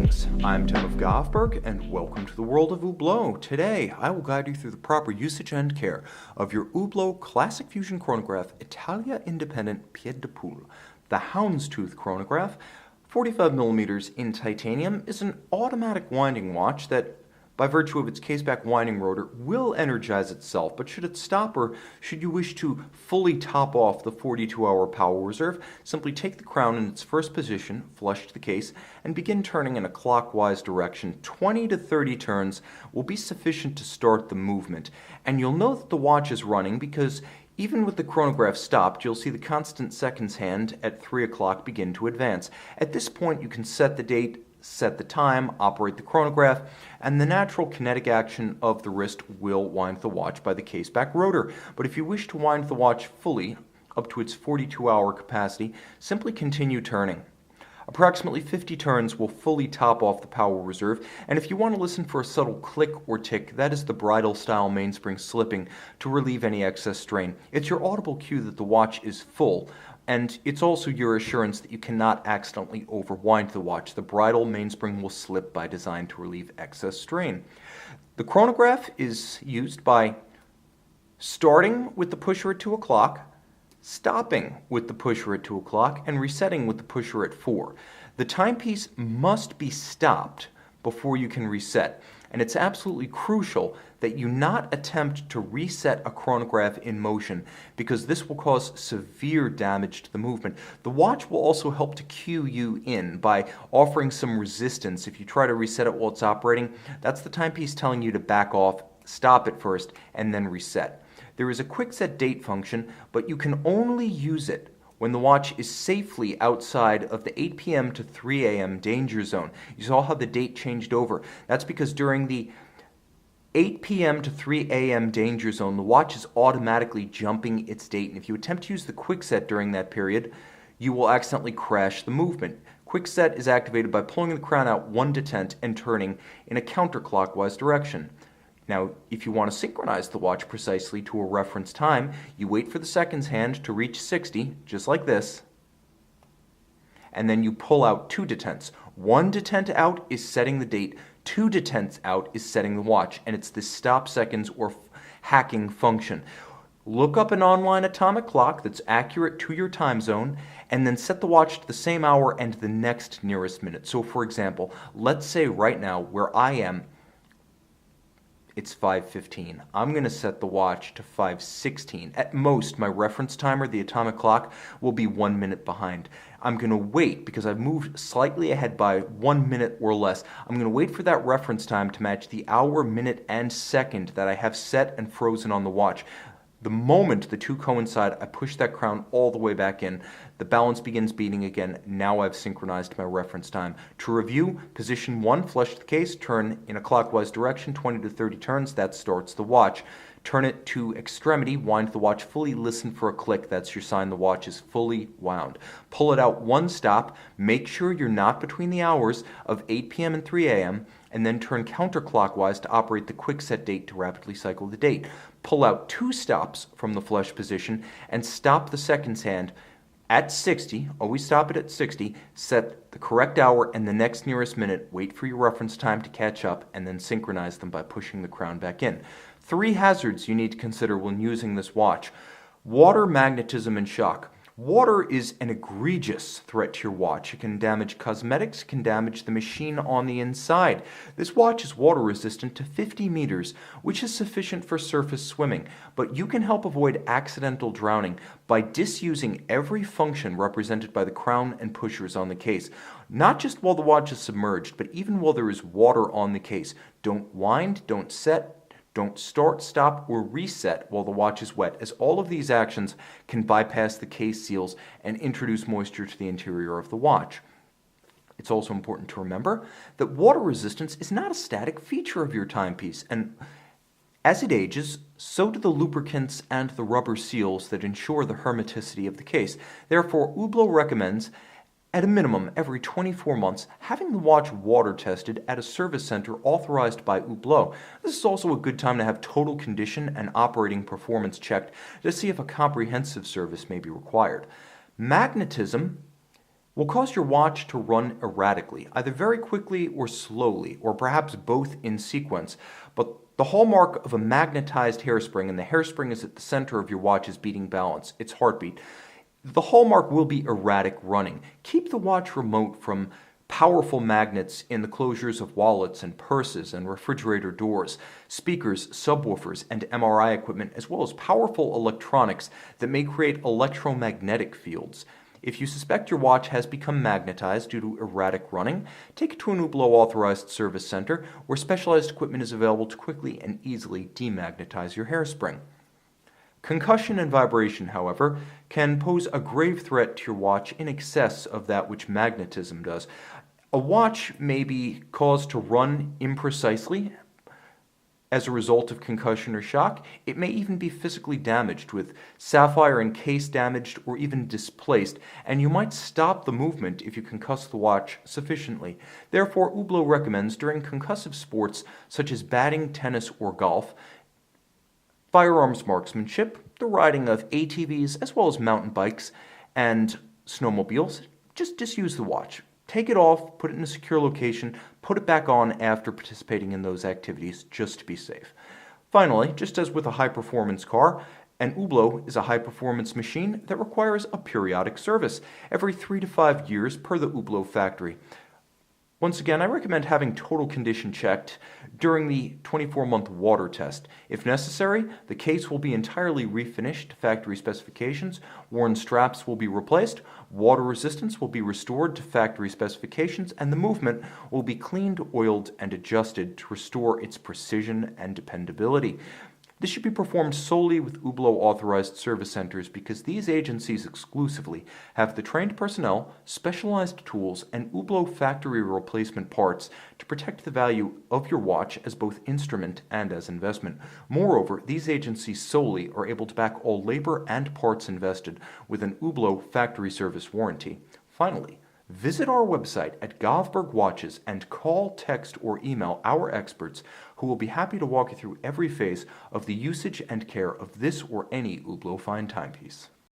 Greetings, I'm Tim of Goffberg, and welcome to the world of Hublot. Today, I will guide you through the proper usage and care of your Hublot Classic Fusion Chronograph Italia Independent Pieds-de-Poule. The houndstooth chronograph, 45mm in titanium, is an automatic winding watch that, by virtue of its caseback winding rotor, will energize itself, but should it stop or should you wish to fully top off the 42-hour power reserve, simply take the crown in its first position, flush the case, and begin turning in a clockwise direction. 20 to 30 turns will be sufficient to start the movement, and you'll know that the watch is running because even with the chronograph stopped, you'll see the constant seconds hand at 3 o'clock begin to advance. At this point, you can set the date, set the time, operate the chronograph, and the natural kinetic action of the wrist will wind the watch by the caseback rotor. But if you wish to wind the watch fully, up to its 42-hour capacity, simply continue turning. Approximately 50 turns will fully top off the power reserve, and if you want to listen for a subtle click or tick, that is the bridle-style mainspring slipping to relieve any excess strain. It's your audible cue that the watch is full, and it's also your assurance that you cannot accidentally overwind the watch. The bridle mainspring will slip by design to relieve excess strain. The chronograph is used by starting with the pusher at 2 o'clock, stopping with the pusher at 2 o'clock, and resetting with the pusher at 4. The timepiece must be stopped before you can reset, and it's absolutely crucial that you not attempt to reset a chronograph in motion because this will cause severe damage to the movement. The watch will also help to cue you in by offering some resistance. If you try to reset it while it's operating, that's the timepiece telling you to back off, stop it first, and then reset. There is a quick set date function, but you can only use it when the watch is safely outside of the 8 p.m. to 3 a.m. danger zone. You saw how the date changed over. That's because during the 8 p.m. to 3 a.m. danger zone, the watch is automatically jumping its date, and if you attempt to use the quick set during that period, you will accidentally crash the movement. Quick set is activated by pulling the crown out 1 detent and turning in a counterclockwise direction. Now, if you want to synchronize the watch precisely to a reference time, you wait for the seconds hand to reach 60, just like this, and then you pull out 2 detents. 1 detent out is setting the date, 2 detents out is setting the watch, and it's the stop seconds or hacking function. Look up an online atomic clock that's accurate to your time zone, and then set the watch to the same hour and the next nearest minute. So for example, let's say right now where I am, it's 5:15. I'm going to set the watch to 5:16. At most, my reference timer, the atomic clock, will be 1 minute behind. I'm going to wait, because I've moved slightly ahead by 1 minute or less. I'm going to wait for that reference time to match the hour, minute, and second that I have set and frozen on the watch. The moment the two coincide, I push that crown all the way back in. The balance begins beating again. Now I've synchronized my reference time. To review, position 1, flush the case, turn in a clockwise direction, 20 to 30 turns, that starts the watch. Turn it to extremity, wind the watch fully, listen for a click, that's your sign the watch is fully wound. Pull it out 1 stop, make sure you're not between the hours of 8 p.m. and 3 a.m., and then turn counterclockwise to operate the quick set date to rapidly cycle the date. Pull out 2 stops from the flush position and stop the seconds hand at 60, always stop it at 60, set the correct hour and the next nearest minute, wait for your reference time to catch up, and then synchronize them by pushing the crown back in. 3 hazards you need to consider when using this watch: water, magnetism, and shock. Water is an egregious threat to your watch. It can damage cosmetics, can damage the machine on the inside. This watch is water resistant to 50 meters, which is sufficient for surface swimming, but you can help avoid accidental drowning by disusing every function represented by the crown and pushers on the case. Not just while the watch is submerged, but even while there is water on the case. Don't wind, don't set, don't start, stop, or reset while the watch is wet, as all of these actions can bypass the case seals and introduce moisture to the interior of the watch. It's also important to remember that water resistance is not a static feature of your timepiece, and as it ages, so do the lubricants and the rubber seals that ensure the hermeticity of the case. Therefore, Hublot recommends, at a minimum every 24 months, having the watch water tested at a service center authorized by Hublot. This is also a good time to have total condition and operating performance checked to see if a comprehensive service may be required. Magnetism will cause your watch to run erratically, either very quickly or slowly, or perhaps both in sequence. But the hallmark of a magnetized hairspring, and the hairspring is at the center of your watch's beating balance, its heartbeat, the hallmark will be erratic running. Keep the watch remote from powerful magnets in the closures of wallets and purses and refrigerator doors, speakers, subwoofers, and MRI equipment, as well as powerful electronics that may create electromagnetic fields. If you suspect your watch has become magnetized due to erratic running, take it to an Hublot authorized service center where specialized equipment is available to quickly and easily demagnetize your hairspring. Concussion and vibration, however, can pose a grave threat to your watch in excess of that which magnetism does. A watch may be caused to run imprecisely as a result of concussion or shock. It may even be physically damaged, with sapphire and case damaged or even displaced, and you might stop the movement if you concuss the watch sufficiently. Therefore, Hublot recommends during concussive sports such as batting, tennis, or golf, firearms marksmanship, the riding of ATVs as well as mountain bikes and snowmobiles, just use the watch. Take it off, put it in a secure location, put it back on after participating in those activities just to be safe. Finally, just as with a high-performance car, an Hublot is a high-performance machine that requires a periodic service every 3 to 5 years per the Hublot factory. Once again, I recommend having total condition checked during the 24-month water test. If necessary, the case will be entirely refinished to factory specifications, worn straps will be replaced, water resistance will be restored to factory specifications, and the movement will be cleaned, oiled, and adjusted to restore its precision and dependability. This should be performed solely with Hublot authorized service centers because these agencies exclusively have the trained personnel, specialized tools, and Hublot factory replacement parts to protect the value of your watch as both instrument and as investment. Moreover, these agencies solely are able to back all labor and parts invested with an Hublot factory service warranty. Finally, visit our website at Govberg Watches and call, text, or email our experts who will be happy to walk you through every phase of the usage and care of this or any Hublot fine timepiece.